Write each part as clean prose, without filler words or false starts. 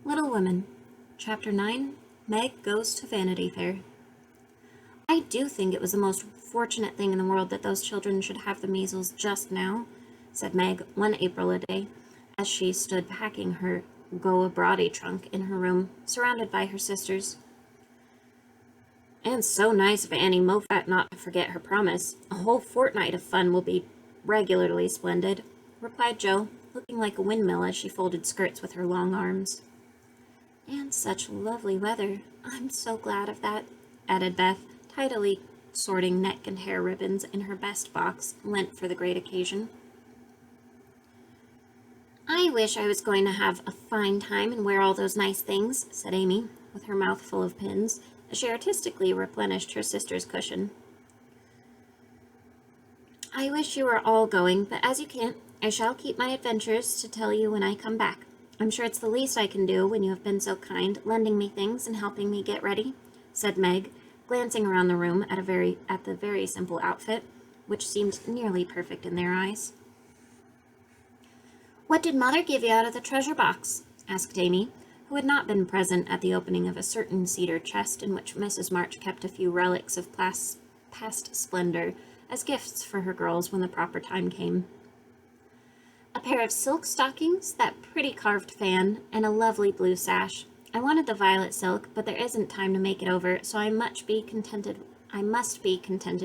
Little Women, Chapter 9, Meg Goes to Vanity Fair. I do think it was the most fortunate thing in the world that those children should have the measles just now, said Meg one April a day, as she stood packing her go-abroady trunk in her room, surrounded by her sisters. And so nice of Annie Moffat not to forget her promise. A whole fortnight of fun will be regularly splendid, replied Jo, looking like a windmill as she folded skirts with her long arms. And such lovely weather. I'm so glad of that, added Beth, tidily sorting neck and hair ribbons in her best box, lent for the great occasion. I wish I was going to have a fine time and wear all those nice things, said Amy, with her mouth full of pins, as she artistically replenished her sister's cushion. I wish you were all going, but as you can't, I shall keep my adventures to tell you when I come back. I'm sure it's the least I can do when you have been so kind, lending me things and helping me get ready, said Meg, glancing around the room at the very simple outfit, which seemed nearly perfect in their eyes. What did Mother give you out of the treasure box? Asked Amy, who had not been present at the opening of a certain cedar chest in which Mrs. March kept a few relics of past splendor as gifts for her girls when the proper time came. A pair of silk stockings, that pretty carved fan, and a lovely blue sash. I wanted the violet silk, but there isn't time to make it over, so I must be contented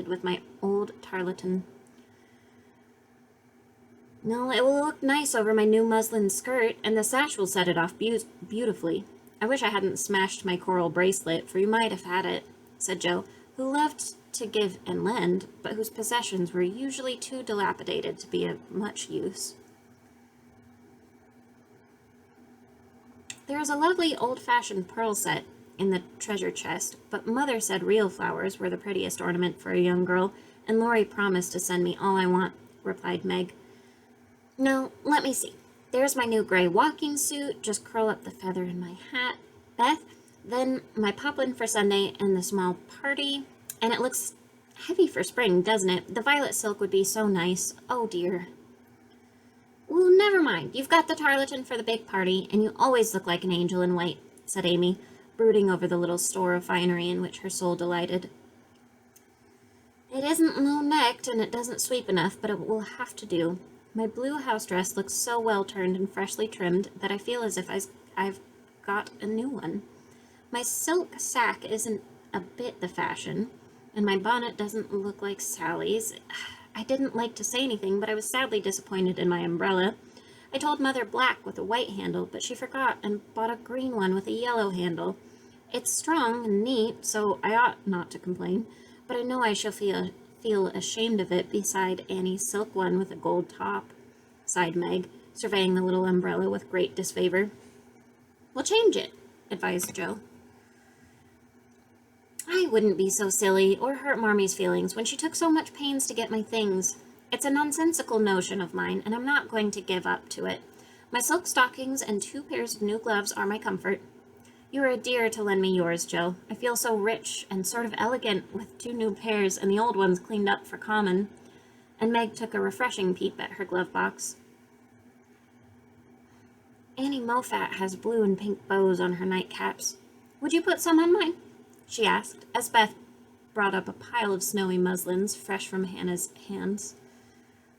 with my old tarlatan. No, it will look nice over my new muslin skirt, and the sash will set it off beautifully. I wish I hadn't smashed my coral bracelet, for you might have had it, said Jo, who loved to give and lend, but whose possessions were usually too dilapidated to be of much use. There is a lovely old-fashioned pearl set in the treasure chest, but Mother said real flowers were the prettiest ornament for a young girl, and Laurie promised to send me all I want, replied Meg. No, let me see. There's my new gray walking suit, just curl up the feather in my hat, Beth, then my poplin for Sunday and the small party, and it looks heavy for spring, doesn't it? The violet silk would be so nice. Oh, dear. Well, never mind. You've got the tarlatan for the big party, and you always look like an angel in white, said Amy, brooding over the little store of finery in which her soul delighted. It isn't low-necked, and it doesn't sweep enough, but it will have to do. My blue house dress looks so well-turned and freshly trimmed that I feel as if I've got a new one. My silk sack isn't a bit the fashion, and my bonnet doesn't look like Sally's. I didn't like to say anything, but I was sadly disappointed in my umbrella. I told Mother black with a white handle, but she forgot and bought a green one with a yellow handle. It's strong and neat, so I ought not to complain, but I know I shall feel ashamed of it beside Annie's silk one with a gold top, sighed Meg, surveying the little umbrella with great disfavor. We'll change it, advised Jo. I wouldn't be so silly or hurt Marmy's feelings when she took so much pains to get my things. It's a nonsensical notion of mine, and I'm not going to give up to it. My silk stockings and 2 pairs of new gloves are my comfort. You are a dear to lend me yours, Jo. I feel so rich and sort of elegant with 2 new pairs and the old ones cleaned up for common. And Meg took a refreshing peep at her glove box. Annie Moffat has blue and pink bows on her nightcaps. Would you put some on mine? She asked, as Beth brought up a pile of snowy muslins fresh from Hannah's hands.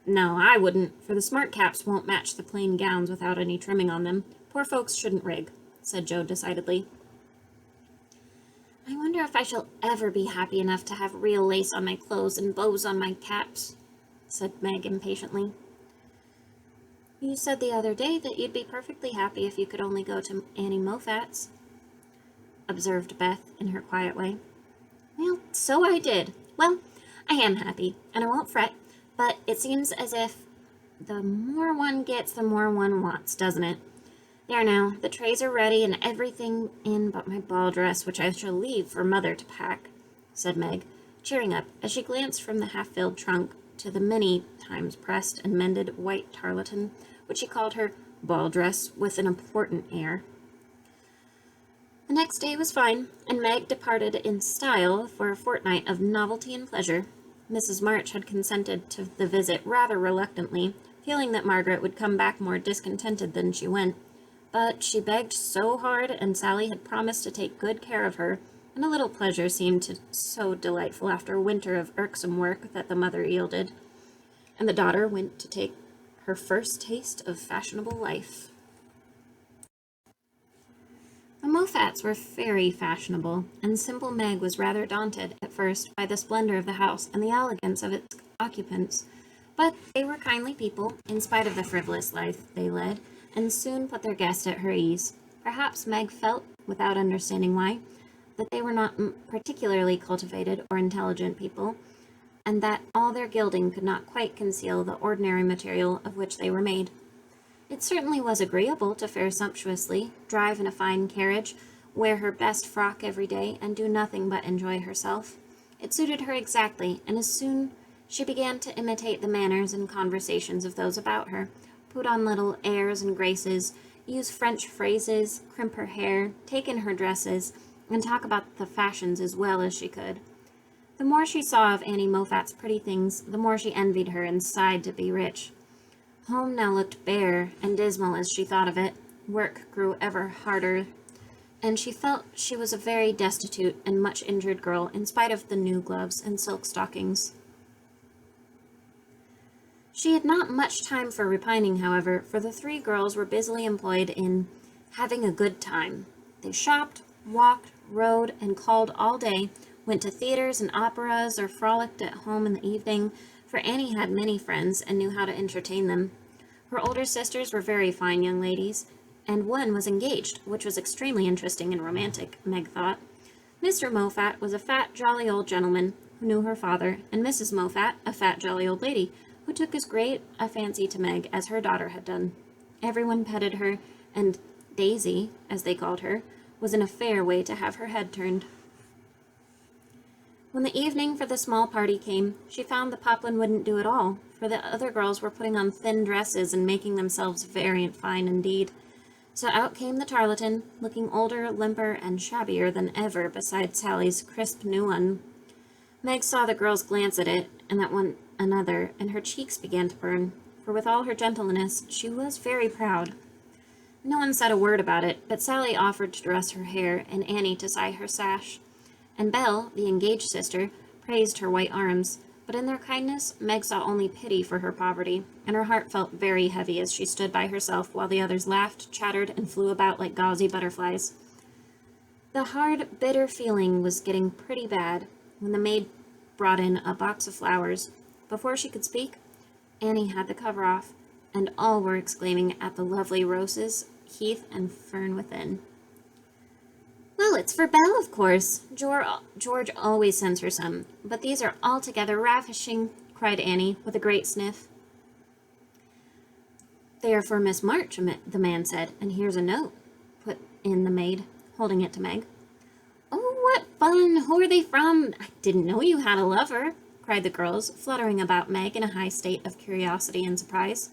No, I wouldn't, for the smart caps won't match the plain gowns without any trimming on them. Poor folks shouldn't rig, said Jo decidedly. I wonder if I shall ever be happy enough to have real lace on my clothes and bows on my caps, said Meg impatiently. You said the other day that you'd be perfectly happy if you could only go to Annie Moffat's, observed Beth in her quiet way. Well, so I did. Well, I am happy, and I won't fret, but it seems as if the more one gets, the more one wants, doesn't it? There now, the trays are ready and everything in but my ball dress, which I shall leave for Mother to pack, said Meg, cheering up as she glanced from the half-filled trunk to the many times pressed and mended white tarlatan, which she called her ball dress with an important air. The next day was fine, and Meg departed in style for a fortnight of novelty and pleasure. Mrs. March had consented to the visit rather reluctantly, feeling that Margaret would come back more discontented than she went, but she begged so hard, and Sally had promised to take good care of her, and a little pleasure seemed so delightful after a winter of irksome work that the mother yielded, and the daughter went to take her first taste of fashionable life. The Moffats were very fashionable, and simple Meg was rather daunted at first by the splendor of the house and the elegance of its occupants, but they were kindly people, in spite of the frivolous life they led, and soon put their guest at her ease. Perhaps Meg felt, without understanding why, that they were not particularly cultivated or intelligent people, and that all their gilding could not quite conceal the ordinary material of which they were made. It certainly was agreeable to fare sumptuously, drive in a fine carriage, wear her best frock every day, and do nothing but enjoy herself. It suited her exactly, and as soon she began to imitate the manners and conversations of those about her, put on little airs and graces, use French phrases, crimp her hair, take in her dresses, and talk about the fashions as well as she could. The more she saw of Annie Moffat's pretty things, the more she envied her and sighed to be rich. Home now looked bare and dismal as she thought of it. Work grew ever harder, and she felt she was a very destitute and much injured girl in spite of the new gloves and silk stockings. She had not much time for repining, however, for the three girls were busily employed in having a good time. They shopped, walked, rode, and called all day, went to theaters and operas, or frolicked at home in the evening, for Annie had many friends and knew how to entertain them. Her older sisters were very fine young ladies, and one was engaged, which was extremely interesting and romantic, Meg thought. Mr. Moffat was a fat, jolly old gentleman who knew her father, and Mrs. Moffat, a fat, jolly old lady, who took as great a fancy to Meg as her daughter had done. Everyone petted her, and Daisy, as they called her, was in a fair way to have her head turned. When the evening for the small party came, she found the poplin wouldn't do at all, for the other girls were putting on thin dresses and making themselves very fine indeed. So out came the tarletan, looking older, limper, and shabbier than ever beside Sally's crisp new one. Meg saw the girls glance at it, and at one another, and her cheeks began to burn, for with all her gentleness, she was very proud. No one said a word about it, but Sally offered to dress her hair, and Annie to tie her sash. And Belle, the engaged sister, praised her white arms, but in their kindness, Meg saw only pity for her poverty, and her heart felt very heavy as she stood by herself while the others laughed, chattered, and flew about like gauzy butterflies. The hard, bitter feeling was getting pretty bad when the maid brought in a box of flowers. Before she could speak, Annie had the cover off, and all were exclaiming at the lovely roses, heath, and fern within. "Well, it's for Belle, of course. George always sends her some, but these are altogether ravishing," cried Annie, with a great sniff. "They are for Miss March," the man said, "and here's a note," put in the maid, holding it to Meg. "Oh, what fun! Who are they from? I didn't know you had a lover," cried the girls, fluttering about Meg in a high state of curiosity and surprise.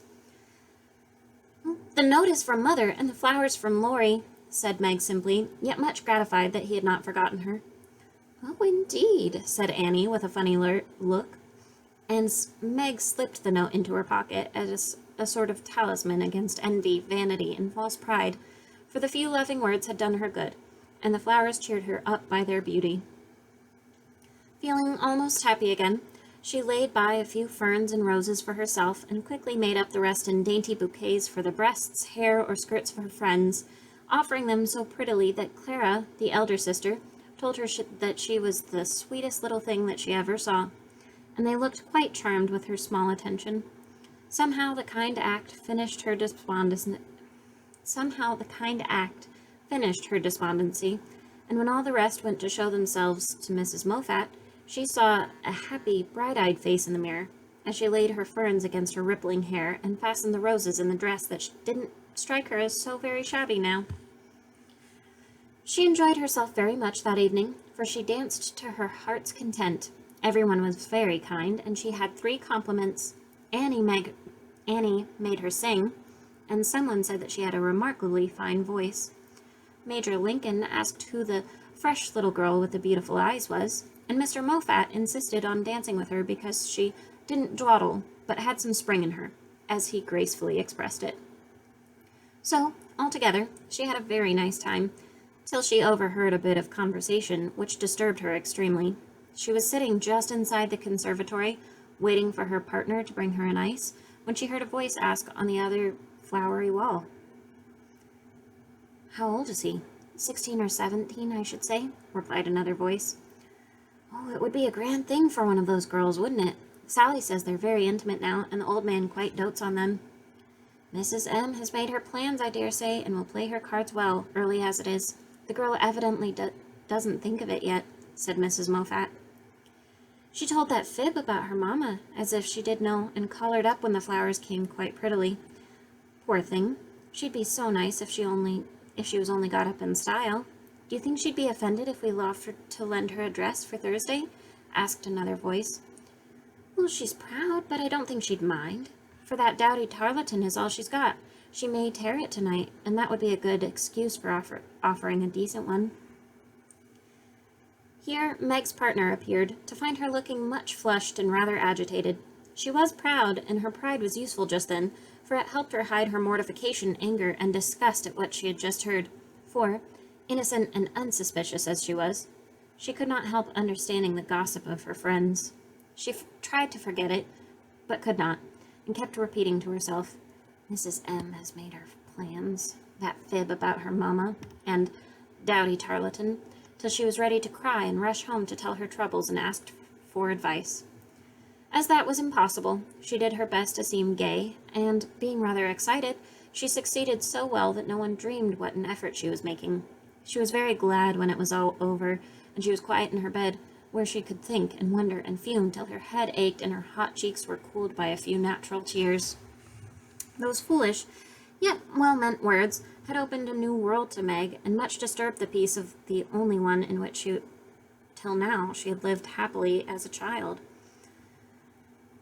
"The note is from Mother, and the flowers from Laurie," said Meg simply, yet much gratified that he had not forgotten her. "Oh, indeed," said Annie with a funny look, and Meg slipped the note into her pocket as a sort of talisman against envy, vanity, and false pride, for the few loving words had done her good, and the flowers cheered her up by their beauty. Feeling almost happy again, she laid by a few ferns and roses for herself, and quickly made up the rest in dainty bouquets for the breasts, hair, or skirts of her friends, offering them so prettily that Clara, the elder sister, told her that she was the sweetest little thing that she ever saw, and they looked quite charmed with her small attention. Somehow the kind act finished her despondency, and when all the rest went to show themselves to Mrs. Moffat, she saw a happy, bright-eyed face in the mirror, as she laid her ferns against her rippling hair and fastened the roses in the dress that didn't strike her as so very shabby now. She enjoyed herself very much that evening, for she danced to her heart's content. Everyone was very kind, and she had 3 compliments. Annie made her sing, and someone said that she had a remarkably fine voice. Major Lincoln asked who the fresh little girl with the beautiful eyes was, and Mr. Moffat insisted on dancing with her because she didn't dawdle, but had some spring in her, as he gracefully expressed it. So, Altogether, she had a very nice time, till she overheard a bit of conversation which disturbed her extremely. She was sitting just inside the conservatory, waiting for her partner to bring her an ice, when she heard a voice ask on the other flowery wall, "How old is he?" 16 or 17, I should say, replied another voice. "Oh, it would be a grand thing for one of those girls, wouldn't it? Sally says they're very intimate now, and the old man quite dotes on them." "Mrs. M. has made her plans, I dare say, and will play her cards well, early as it is. The girl evidently doesn't think of it yet," said Mrs. Moffat. "She told that fib about her mamma, as if she did know, and coloured up when the flowers came quite prettily. Poor thing, she'd be so nice if she was only got up in style. Do you think she'd be offended if we offered to lend her a dress for Thursday?" asked another voice. "Well, she's proud, but I don't think she'd mind, for that dowdy tarleton is all she's got. She may tear it tonight, and that would be a good excuse for offering a decent one." Here Meg's partner appeared, to find her looking much flushed and rather agitated. She was proud, and her pride was useful just then, for it helped her hide her mortification, anger, and disgust at what she had just heard, for, innocent and unsuspicious as she was, she could not help understanding the gossip of her friends. She tried to forget it, but could not, and kept repeating to herself, "Mrs. M. has made her plans, that fib about her mamma, and dowdy tarleton," till she was ready to cry and rush home to tell her troubles and ask for advice. As that was impossible, she did her best to seem gay, and, being rather excited, she succeeded so well that no one dreamed what an effort she was making. She was very glad when it was all over, and she was quiet in her bed, where she could think and wonder and fume till her head ached and her hot cheeks were cooled by a few natural tears. Those foolish, yet well-meant words had opened a new world to Meg, and much disturbed the peace of the only one in which till now, she had lived happily as a child.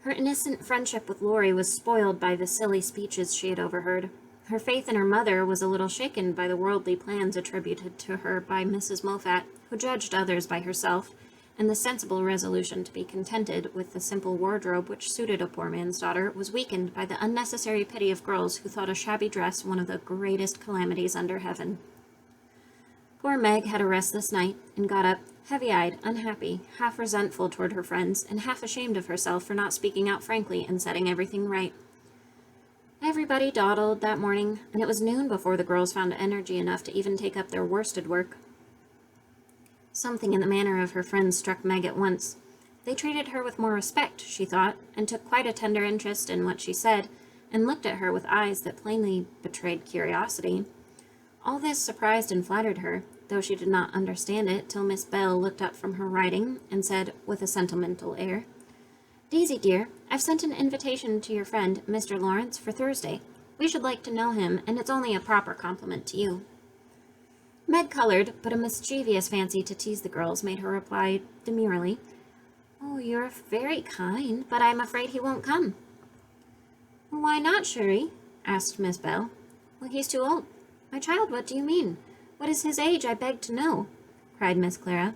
Her innocent friendship with Laurie was spoiled by the silly speeches she had overheard. Her faith in her mother was a little shaken by the worldly plans attributed to her by Mrs. Moffat, who judged others by herself, and the sensible resolution to be contented with the simple wardrobe which suited a poor man's daughter was weakened by the unnecessary pity of girls who thought a shabby dress one of the greatest calamities under heaven. Poor Meg had a restless night, and got up, heavy-eyed, unhappy, half resentful toward her friends, and half ashamed of herself for not speaking out frankly and setting everything right. Everybody dawdled that morning, and it was noon before the girls found energy enough to even take up their worsted work. Something in the manner of her friends struck Meg at once. They treated her with more respect, she thought, and took quite a tender interest in what she said, and looked at her with eyes that plainly betrayed curiosity. All this surprised and flattered her, though she did not understand it till Miss Bell looked up from her writing and said, with a sentimental air, "Daisy, dear, I've sent an invitation to your friend, Mr. Lawrence, for Thursday. We should like to know him, and it's only a proper compliment to you." Meg colored, but a mischievous fancy to tease the girls made her reply demurely, "Oh, you're very kind, but I'm afraid he won't come." "Why not, Cherie?" asked Miss Bell. "Well, he's too old." "My child, what do you mean? What is his age, I beg to know?" cried Miss Clara.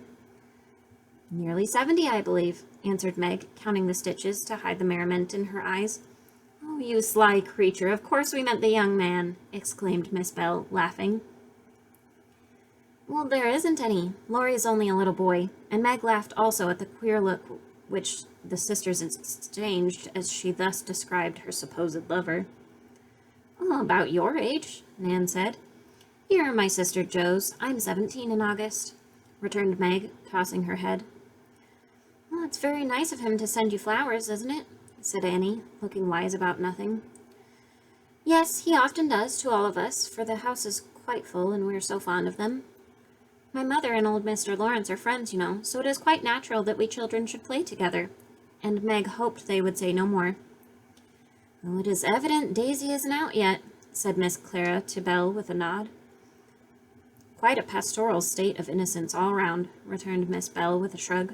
"Nearly 70, I believe," answered Meg, counting the stitches to hide the merriment in her eyes. "Oh, you sly creature, of course we meant the young man," exclaimed Miss Bell, laughing. "Well, there isn't any. Laurie's only a little boy," and Meg laughed also at the queer look which the sisters exchanged as she thus described her supposed lover. "Oh, about your age," Nan said. "Here are my sister Jo's. I'm 17 in August," returned Meg, tossing her head. "Well, it's very nice of him to send you flowers, isn't it?" said Annie, looking wise about nothing. "Yes, he often does, to all of us, for the house is quite full, and we're so fond of them. My mother and old Mr. Lawrence are friends, you know, so it is quite natural that we children should play together," and Meg hoped they would say no more. "Well, it is evident Daisy isn't out yet," said Miss Clara to Belle with a nod. "Quite a pastoral state of innocence all round," returned Miss Bell with a shrug.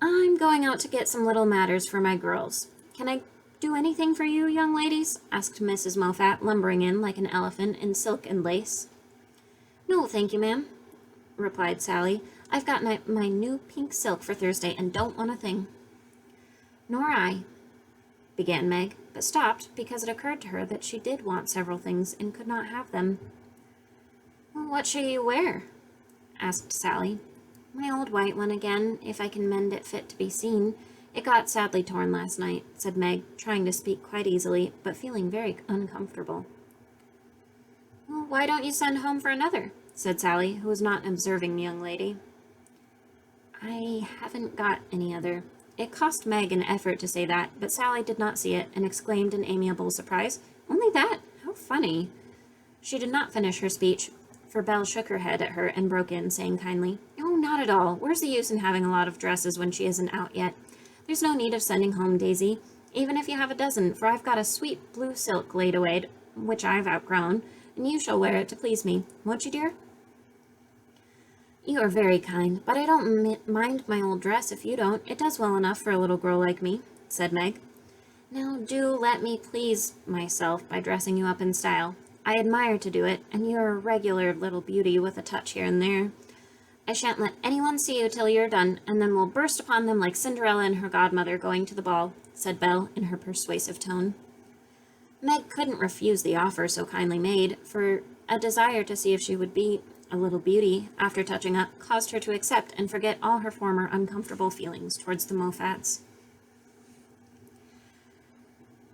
"I'm going out to get some little matters for my girls. Can I do anything for you, young ladies?" asked Mrs. Moffat, lumbering in like an elephant in silk and lace. "No, thank you, ma'am," replied Sally. "I've got my new pink silk for Thursday and don't want a thing." "Nor I," began Meg, but stopped because it occurred to her that she did want several things and could not have them. "Well, what shall you wear?" asked Sally. "My old white one again, if I can mend it fit to be seen. It got sadly torn last night," said Meg, trying to speak quite easily, but feeling very uncomfortable. "Well, why don't you send home for another?" said Sally, who was not observing the young lady. "I haven't got any other." It cost Meg an effort to say that, but Sally did not see it and exclaimed in amiable surprise, "Only that? How funny!" She did not finish her speech, for Belle shook her head at her and broke in, saying kindly, "Oh, not at all. Where's the use in having a lot of dresses when she isn't out yet? There's no need of sending home, Daisy, even if you have a dozen, for I've got a sweet blue silk laid away, which I've outgrown, and you shall wear it to please me. Won't you, dear?" "You are very kind, but I don't mind my old dress if you don't. It does well enough for a little girl like me," said Meg. "Now do let me please myself by dressing you up in style. I admire to do it, and you're a regular little beauty with a touch here and there. I shan't let anyone see you till you're done, and then we'll burst upon them like Cinderella and her godmother going to the ball," said Belle in her persuasive tone. Meg couldn't refuse the offer so kindly made, for a desire to see if she would be a little beauty, after touching up, caused her to accept and forget all her former uncomfortable feelings towards the Moffats.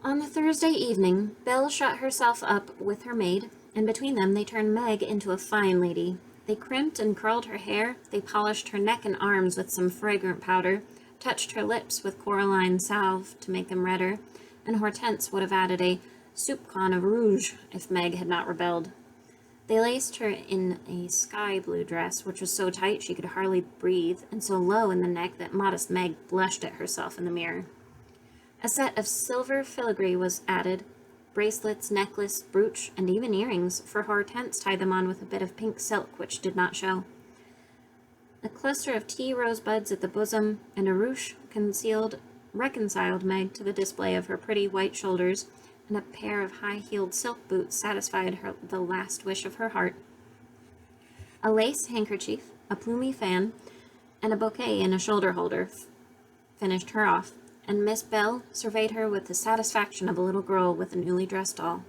On the Thursday evening, Belle shut herself up with her maid, and between them they turned Meg into a fine lady. They crimped and curled her hair, they polished her neck and arms with some fragrant powder, touched her lips with coralline salve to make them redder, and Hortense would have added a soupçon of rouge if Meg had not rebelled. They laced her in a sky-blue dress, which was so tight she could hardly breathe, and so low in the neck that modest Meg blushed at herself in the mirror. A set of silver filigree was added, bracelets, necklace, brooch, and even earrings, for Hortense tied them on with a bit of pink silk which did not show. A cluster of tea rosebuds at the bosom and a ruche reconciled Meg to the display of her pretty white shoulders, and a pair of high-heeled silk boots satisfied her the last wish of her heart. A lace handkerchief, a plumy fan, and a bouquet in a shoulder-holder finished her off, and Miss Belle surveyed her with the satisfaction of a little girl with a newly dressed doll.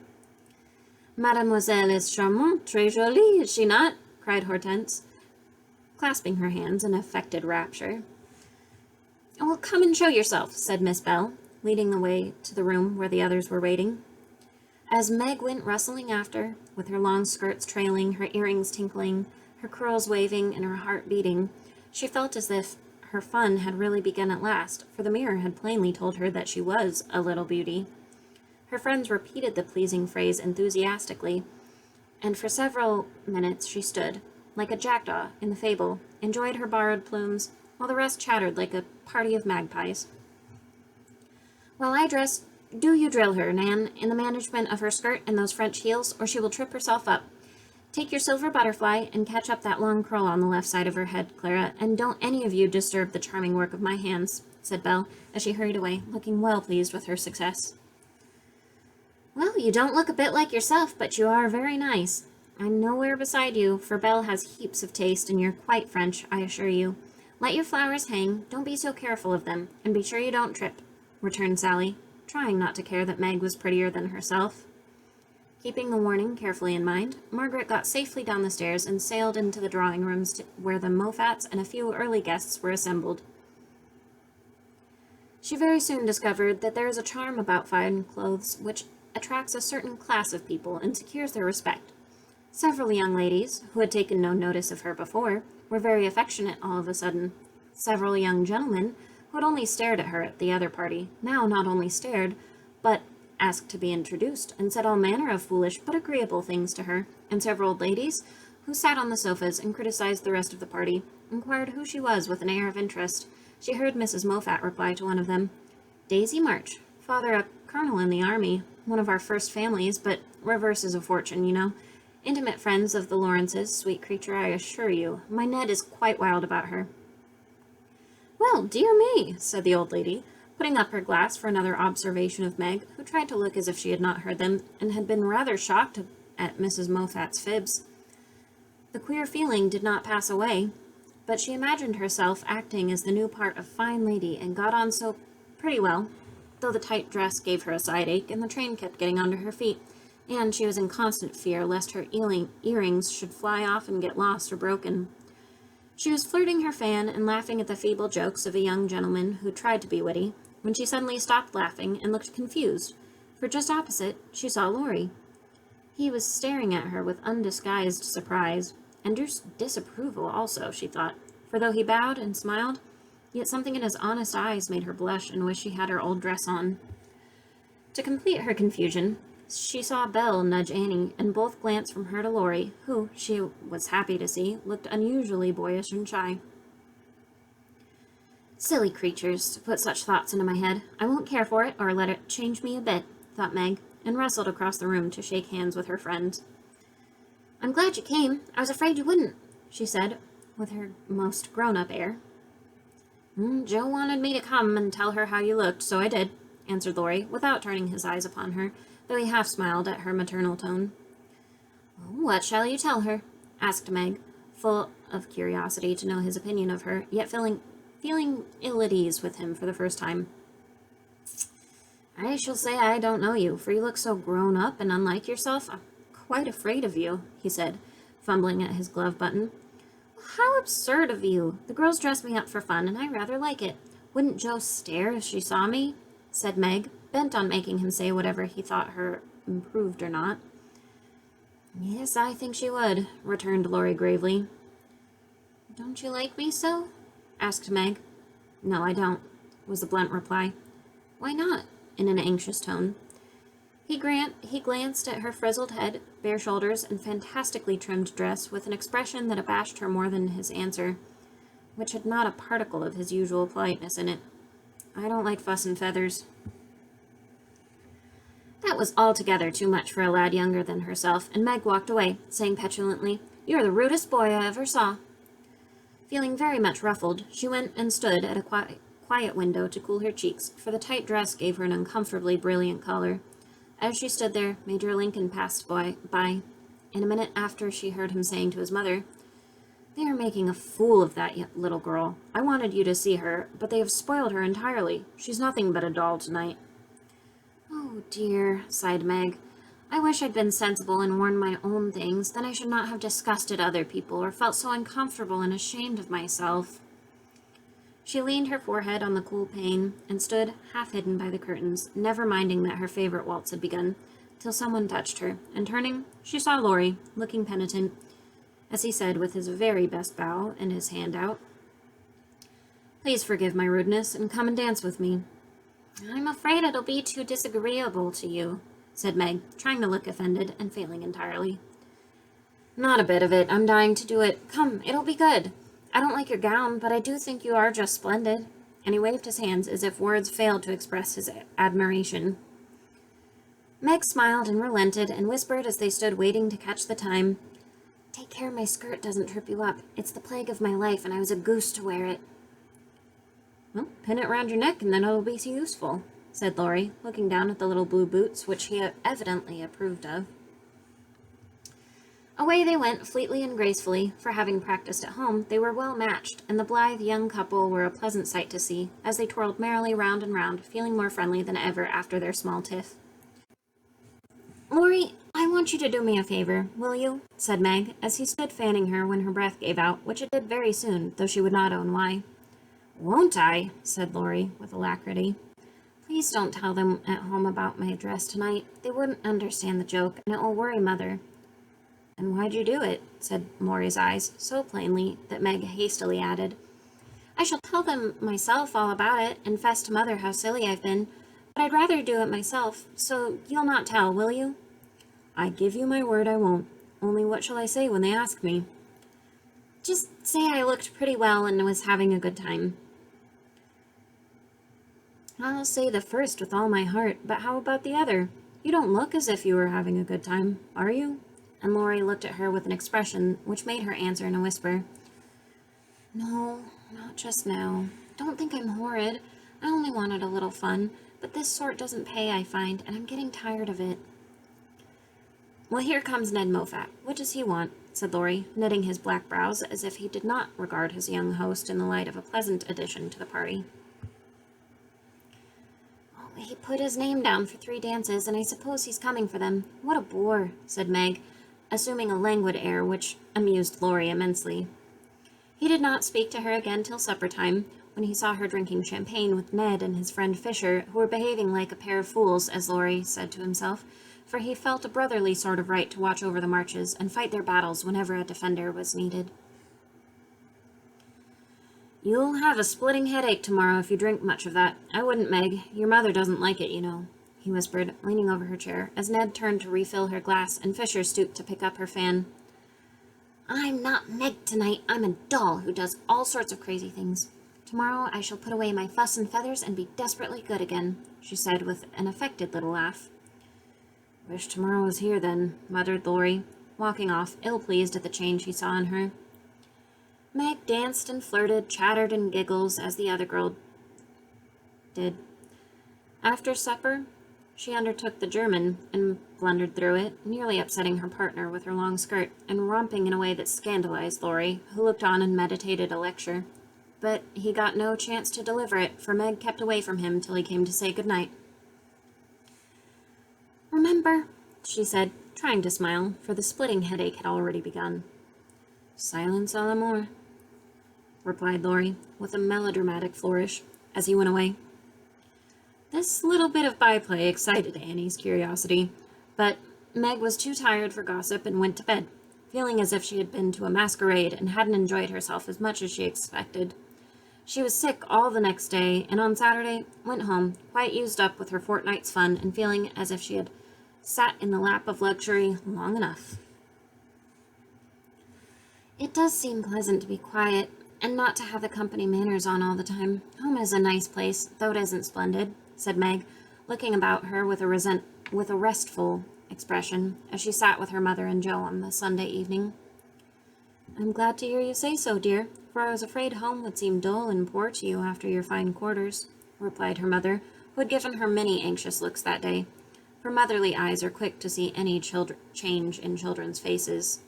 "Mademoiselle is charmante, très jolie, is she not?" cried Hortense, clasping her hands in affected rapture. "Oh, come and show yourself," said Miss Belle, leading the way to the room where the others were waiting. As Meg went rustling after, with her long skirts trailing, her earrings tinkling, her curls waving, and her heart beating, she felt as if her fun had really begun at last, for the mirror had plainly told her that she was a little beauty. Her friends repeated the pleasing phrase enthusiastically, and for several minutes she stood, like a jackdaw in the fable, enjoyed her borrowed plumes, while the rest chattered like a party of magpies. "While I dress, do you drill her, Nan, in the management of her skirt and those French heels, or she will trip herself up. Take your silver butterfly and catch up that long curl on the left side of her head, Clara, and don't any of you disturb the charming work of my hands," said Belle, as she hurried away, looking well pleased with her success. "Well, you don't look a bit like yourself, but you are very nice. I'm nowhere beside you, for Belle has heaps of taste, and you're quite French, I assure you. Let your flowers hang, don't be so careful of them, and be sure you don't trip," returned Sally, trying not to care that Meg was prettier than herself. Keeping the warning carefully in mind, Margaret got safely down the stairs and sailed into the drawing rooms where the Moffats and a few early guests were assembled. She very soon discovered that there is a charm about fine clothes which attracts a certain class of people and secures their respect. Several young ladies, who had taken no notice of her before, were very affectionate all of a sudden. Several young gentlemen, who had only stared at her at the other party, now not only stared, but asked to be introduced, and said all manner of foolish but agreeable things to her, and several old ladies, who sat on the sofas and criticized the rest of the party, inquired who she was with an air of interest. She heard Mrs. Moffat reply to one of them, "Daisy March, father a colonel in the army, one of our first families, but reverses of fortune, you know. Intimate friends of the Lawrences, sweet creature, I assure you. My Ned is quite wild about her." "Well, dear me," said the old lady, putting up her glass for another observation of Meg, who tried to look as if she had not heard them, and had been rather shocked at Mrs. Moffat's fibs. The queer feeling did not pass away, but she imagined herself acting as the new part of fine lady, and got on so pretty well, though the tight dress gave her a side ache and the train kept getting under her feet, and she was in constant fear lest her earrings should fly off and get lost or broken. She was flirting her fan and laughing at the feeble jokes of a young gentleman who tried to be witty, when she suddenly stopped laughing and looked confused, for just opposite she saw Laurie. He was staring at her with undisguised surprise, and disapproval also, she thought, for though he bowed and smiled, yet something in his honest eyes made her blush and wish she had her old dress on. To complete her confusion, she saw Belle nudge Annie, and both glanced from her to Laurie, who, she was happy to see, looked unusually boyish and shy. Silly creatures, to put such thoughts into my head. I won't care for it, or let it change me a bit, thought Meg, and rustled across the room to shake hands with her friends. I'm glad you came. I was afraid you wouldn't, she said, with her most grown-up air. Joe wanted me to come and tell her how you looked, so I did, answered Laurie, without turning his eyes upon her, though he half smiled at her maternal tone. What shall you tell her? Asked Meg, full of curiosity to know his opinion of her, yet feeling ill at ease with him for the first time. I shall say I don't know you, for you look so grown up and unlike yourself. I'm quite afraid of you, he said, fumbling at his glove button. How absurd of you! The girls dress me up for fun, and I rather like it. Wouldn't Jo stare if she saw me? Said Meg, bent on making him say whatever he thought her improved or not. Yes, I think she would, returned Laurie gravely. Don't you like me so? Asked Meg. No, I don't, was the blunt reply. Why not? In an anxious tone. He glanced at her frizzled head, bare shoulders, and fantastically trimmed dress with an expression that abashed her more than his answer, which had not a particle of his usual politeness in it. I don't like fuss and feathers. That was altogether too much for a lad younger than herself, and Meg walked away, saying petulantly, You're the rudest boy I ever saw. Feeling very much ruffled, she went and stood at a quiet window to cool her cheeks, for the tight dress gave her an uncomfortably brilliant color. As she stood there, Major Lincoln passed by, and a minute after she heard him saying to his mother, They are making a fool of that little girl. I wanted you to see her, but they have spoiled her entirely. She's nothing but a doll tonight. Oh, dear, sighed Meg. I wish I'd been sensible and worn my own things, then I should not have disgusted other people or felt so uncomfortable and ashamed of myself. She leaned her forehead on the cool pane and stood half hidden by the curtains, never minding that her favorite waltz had begun, till someone touched her, and turning, she saw Laurie, looking penitent, as he said with his very best bow and his hand out, Please forgive my rudeness, and come and dance with me. I'm afraid it'll be too disagreeable to you, said Meg, trying to look offended and failing entirely. Not a bit of it. I'm dying to do it. Come, it'll be good. I don't like your gown, but I do think you are just splendid. And he waved his hands as if words failed to express his admiration. Meg smiled and relented and whispered as they stood waiting to catch the time, Take care my skirt doesn't trip you up. It's the plague of my life, and I was a goose to wear it. Well, pin it round your neck, and then it'll be useful, said Laurie, looking down at the little blue boots, which he evidently approved of. Away they went, fleetly and gracefully, for having practiced at home, they were well matched, and the blithe young couple were a pleasant sight to see, as they twirled merrily round and round, feeling more friendly than ever after their small tiff. Laurie, I want you to do me a favor, will you? Said Meg, as he stood fanning her when her breath gave out, which it did very soon, though she would not own why. Won't I? Said Laurie, with alacrity. Please don't tell them at home about my dress tonight. They wouldn't understand the joke, and it will worry Mother. And why'd you do it? Said Laurie's eyes, so plainly that Meg hastily added, I shall tell them myself all about it, and fess to Mother how silly I've been, but I'd rather do it myself, so you'll not tell, will you? I give you my word I won't. Only what shall I say when they ask me? Just say I looked pretty well and was having a good time. I'll say the first with all my heart, but how about the other? You don't look as if you were having a good time, are you? And Laurie looked at her with an expression which made her answer in a whisper. No, not just now. Don't think I'm horrid. I only wanted a little fun, but this sort doesn't pay, I find, and I'm getting tired of it. Well, here comes Ned Moffat. What does he want? Said Laurie, knitting his black brows as if he did not regard his young host in the light of a pleasant addition to the party. He put his name down for 3 dances, and I suppose he's coming for them. What a bore, said Meg, assuming a languid air which amused Laurie immensely. He did not speak to her again till supper time, when he saw her drinking champagne with Ned and his friend Fisher, who were behaving like a pair of fools, as Laurie said to himself, for he felt a brotherly sort of right to watch over the marches and fight their battles whenever a defender was needed. You'll have a splitting headache tomorrow if you drink much of that. I wouldn't, Meg. Your mother doesn't like it, you know, he whispered, leaning over her chair, as Ned turned to refill her glass and Fisher stooped to pick up her fan. I'm not Meg tonight. I'm a doll who does all sorts of crazy things. Tomorrow I shall put away my fuss and feathers and be desperately good again, she said with an affected little laugh. Wish tomorrow was here then, muttered Laurie, walking off, ill-pleased at the change he saw in her. Meg danced and flirted, chattered and giggled as the other girl did. After supper, she undertook the German and blundered through it, nearly upsetting her partner with her long skirt and romping in a way that scandalized Laurie, who looked on and meditated a lecture. But he got no chance to deliver it, for Meg kept away from him till he came to say good night. Remember, she said, trying to smile, for the splitting headache had already begun. Silence a l'amour, replied Laurie, with a melodramatic flourish, as he went away. This little bit of byplay excited Annie's curiosity, but Meg was too tired for gossip and went to bed, feeling as if she had been to a masquerade and hadn't enjoyed herself as much as she expected. She was sick all the next day, and on Saturday went home, quite used up with her fortnight's fun and feeling as if she had sat in the lap of luxury long enough. It does seem pleasant to be quiet, and not to have the company manners on all the time. Home is a nice place, though it isn't splendid, said Meg, looking about her with a restful expression, as she sat with her mother and Joe on the Sunday evening. I'm glad to hear you say so, dear, for I was afraid home would seem dull and poor to you after your fine quarters, replied her mother, who had given her many anxious looks that day, for motherly eyes are quick to see any change in children's faces.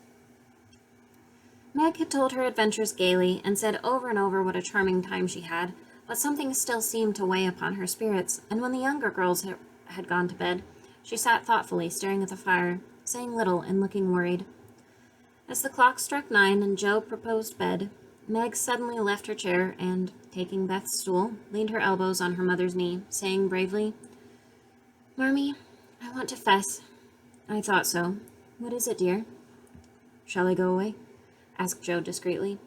Meg had told her adventures gaily, and said over and over what a charming time she had, but something still seemed to weigh upon her spirits, and when the younger girls had gone to bed, she sat thoughtfully staring at the fire, saying little and looking worried. As the clock struck 9 and Joe proposed bed, Meg suddenly left her chair and, taking Beth's stool, leaned her elbows on her mother's knee, saying bravely, Marmee, I want to fess. I thought so. What is it, dear? Shall I go away? Asked Joe discreetly.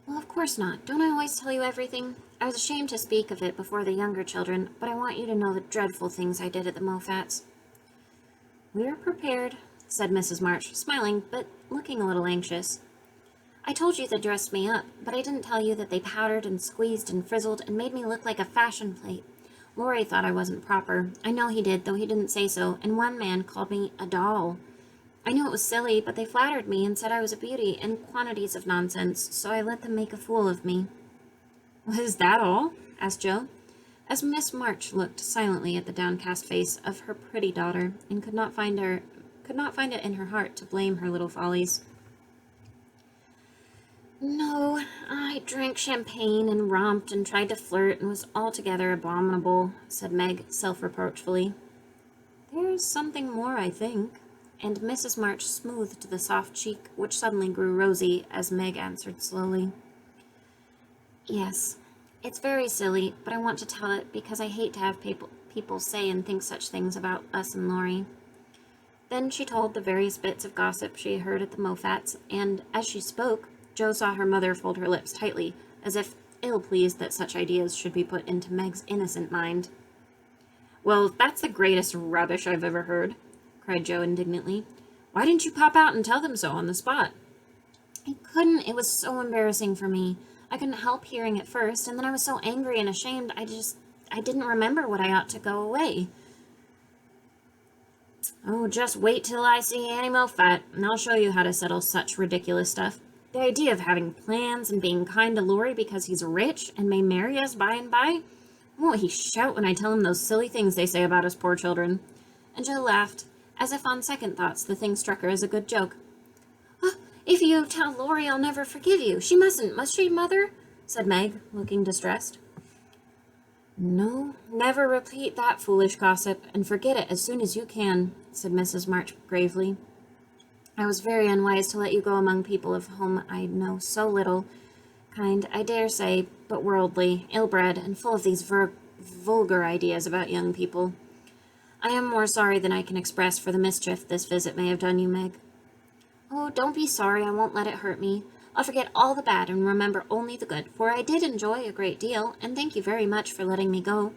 Well, of course not. Don't I always tell you everything? I was ashamed to speak of it before the younger children, but I want you to know the dreadful things I did at the Moffats. We're prepared, said Mrs. March, smiling, but looking a little anxious. I told you they dressed me up, but I didn't tell you that they powdered and squeezed and frizzled and made me look like a fashion plate. Laurie thought I wasn't proper. I know he did, though he didn't say so, and one man called me a doll. I knew it was silly, but they flattered me and said I was a beauty and quantities of nonsense, so I let them make a fool of me. Was that all? Asked Joe, as Miss March looked silently at the downcast face of her pretty daughter and could not find it in her heart to blame her little follies. No, I drank champagne and romped and tried to flirt and was altogether abominable, said Meg self-reproachfully. There's something more, I think. And Mrs. March smoothed the soft cheek, which suddenly grew rosy, as Meg answered slowly. Yes, it's very silly, but I want to tell it because I hate to have people say and think such things about us and Laurie. Then she told the various bits of gossip she heard at the Moffats, and as she spoke, Joe saw her mother fold her lips tightly, as if ill-pleased that such ideas should be put into Meg's innocent mind. Well, that's the greatest rubbish I've ever heard, cried Joe indignantly. Why didn't you pop out and tell them so on the spot? I couldn't. It was so embarrassing for me. I couldn't help hearing it first, and then I was so angry and ashamed, I didn't remember what I ought to go away. Oh, just wait till I see Annie Moffat, and I'll show you how to settle such ridiculous stuff. The idea of having plans and being kind to Laurie because he's rich and may marry us by and by. Won't he shout when I tell him those silly things they say about us poor children? And Joe laughed, as if on second thoughts the thing struck her as a good joke. Oh, if you tell Laurie, I'll never forgive you. She must she, Mother? Said Meg, looking distressed. No, never repeat that foolish gossip, and forget it as soon as you can, said Mrs. March gravely. I was very unwise to let you go among people of whom I know so little. Kind, I dare say, but worldly, ill-bred, and full of these vulgar ideas about young people. I am more sorry than I can express for the mischief this visit may have done you, Meg. Oh, don't be sorry, I won't let it hurt me. I'll forget all the bad and remember only the good, for I did enjoy a great deal, and thank you very much for letting me go.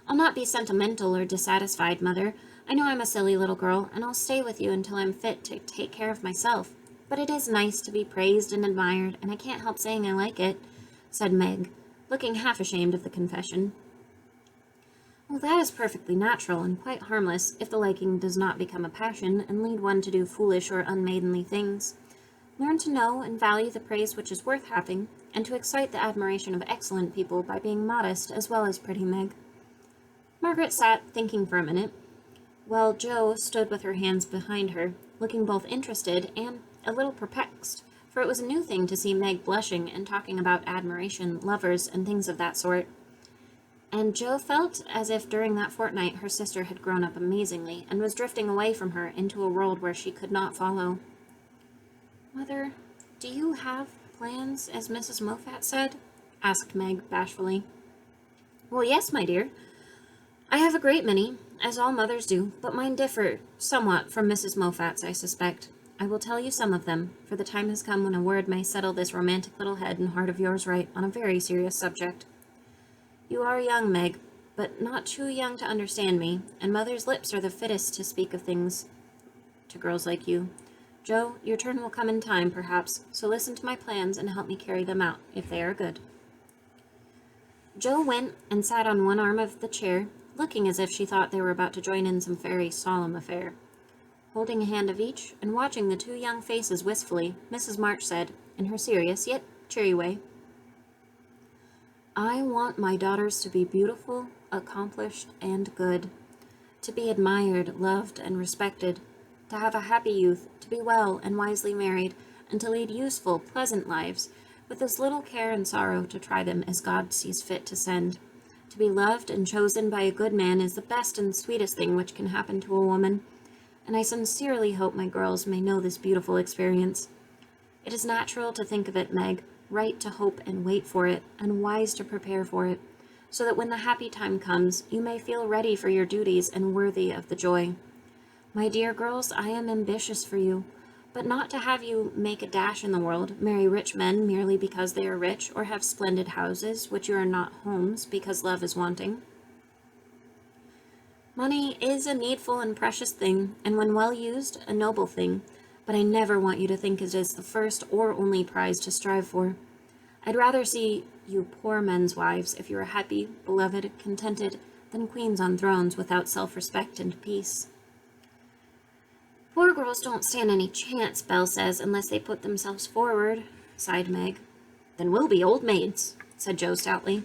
I'll not be sentimental or dissatisfied, Mother. I know I'm a silly little girl, and I'll stay with you until I'm fit to take care of myself. But it is nice to be praised and admired, and I can't help saying I like it, said Meg, looking half ashamed of the confession. Well, that is perfectly natural and quite harmless if the liking does not become a passion and lead one to do foolish or unmaidenly things. Learn to know and value the praise which is worth having, and to excite the admiration of excellent people by being modest as well as pretty, Meg. Margaret sat thinking for a minute, while Jo stood with her hands behind her, looking both interested and a little perplexed, for it was a new thing to see Meg blushing and talking about admiration, lovers, and things of that sort. And Jo felt as if during that fortnight her sister had grown up amazingly and was drifting away from her into a world where she could not follow. Mother, do you have plans, as Mrs. Moffat said? Asked Meg bashfully. Well, yes, my dear. I have a great many, as all mothers do, but mine differ somewhat from Mrs. Moffat's, I suspect. I will tell you some of them, for the time has come when a word may settle this romantic little head and heart of yours right on a very serious subject. You are young, Meg, but not too young to understand me, and mother's lips are the fittest to speak of things to girls like you. Jo, your turn will come in time, perhaps, so listen to my plans and help me carry them out, if they are good. Jo went and sat on one arm of the chair, looking as if she thought they were about to join in some very solemn affair. Holding a hand of each, and watching the two young faces wistfully, Mrs. March said, in her serious yet cheery way, I want my daughters to be beautiful, accomplished, and good, to be admired, loved, and respected, to have a happy youth, to be well and wisely married, and to lead useful, pleasant lives, with as little care and sorrow to try them as God sees fit to send. To be loved and chosen by a good man is the best and sweetest thing which can happen to a woman, and I sincerely hope my girls may know this beautiful experience. It is natural to think of it, Meg, right to hope and wait for it, and wise to prepare for it, so that when the happy time comes, you may feel ready for your duties and worthy of the joy. My dear girls, I am ambitious for you, but not to have you make a dash in the world, marry rich men merely because they are rich, or have splendid houses, which are not homes, because love is wanting. Money is a needful and precious thing, and when well used, a noble thing, but I never want you to think it is the first or only prize to strive for. I'd rather see you poor men's wives, if you are happy, beloved, contented, than queens on thrones without self-respect and peace. Poor girls don't stand any chance, Belle says, unless they put themselves forward, sighed Meg. Then we'll be old maids, said Jo stoutly.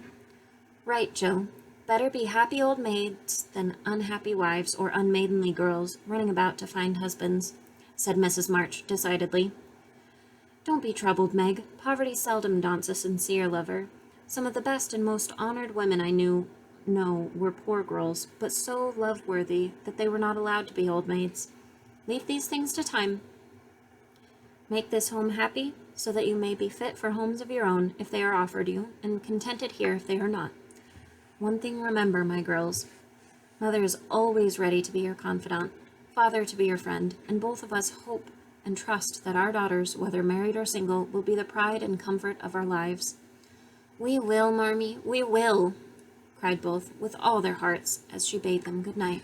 Right, Jo. Better be happy old maids than unhappy wives or unmaidenly girls running about to find husbands, said Mrs. March decidedly. Don't be troubled, Meg. Poverty seldom daunts a sincere lover. Some of the best and most honored women I know were poor girls, but so love-worthy that they were not allowed to be old maids. Leave these things to time. Make this home happy, so that you may be fit for homes of your own if they are offered you, and contented here if they are not. One thing remember, my girls. Mother is always ready to be your confidant, Father to be your friend, and both of us hope and trust that our daughters, whether married or single, will be the pride and comfort of our lives. We will, Marmee, we will, cried both with all their hearts as she bade them good night.